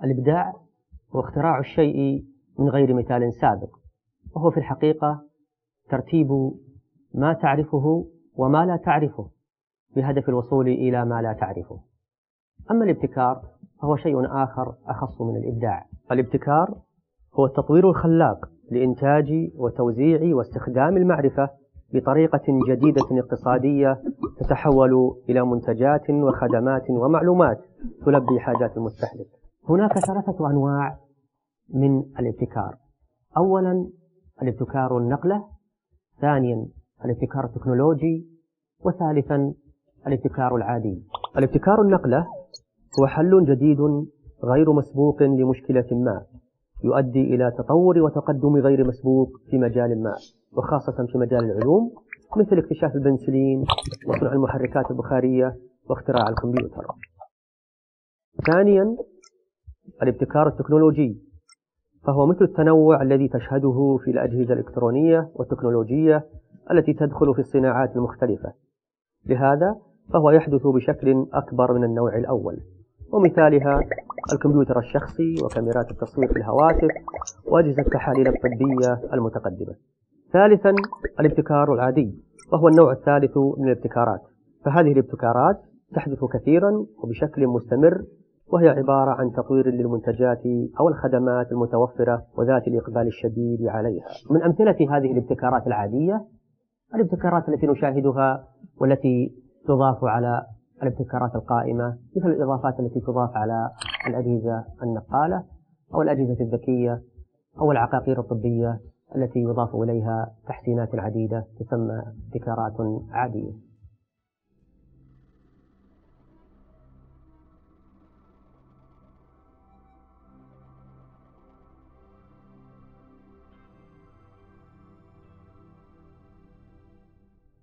الإبداع هو اختراع الشيء من غير مثال سابق، وهو في الحقيقة ترتيب ما تعرفه وما لا تعرفه بهدف الوصول إلى ما لا تعرفه. أما الابتكار فهو شيء آخر أخص من الإبداع. الابتكار هو التطوير الخلاق لإنتاج وتوزيع واستخدام المعرفة بطريقة جديدة اقتصادية تتحول إلى منتجات وخدمات ومعلومات تلبي حاجات المستهلك. هناك 3 أنواع من الابتكار. أولا الابتكار النقلة، ثانيا الابتكار التكنولوجي، وثالثا الابتكار العادي. الابتكار النقلة هو حل جديد غير مسبوق لمشكلة ما يؤدي إلى تطور وتقدم غير مسبوق في مجال ما، وخاصة في مجال العلوم مثل اكتشاف البنسلين وصنع المحركات البخارية واختراع الكمبيوتر. ثانيا الابتكار التكنولوجي، فهو مثل التنوع الذي تشهده في الأجهزة الإلكترونية والتكنولوجية التي تدخل في الصناعات المختلفة، لهذا فهو يحدث بشكل أكبر من النوع الأول، ومثالها الكمبيوتر الشخصي وكاميرات التصوير في الهواتف وأجهزة التحاليل الطبية المتقدمة. ثالثا الابتكار العادي، وهو النوع الثالث من الابتكارات، فهذه الابتكارات تحدث كثيرا وبشكل مستمر، وهي عبارة عن تطوير للمنتجات أو الخدمات المتوفرة وذات الإقبال الشديد عليها. من أمثلة هذه الابتكارات العادية الابتكارات التي نشاهدها والتي تضاف على الابتكارات القائمة، مثل الإضافات التي تضاف على الأجهزة النقالة أو الأجهزة الذكية أو العقاقير الطبية التي يضاف إليها تحسينات عديدة تسمى ابتكارات عادية.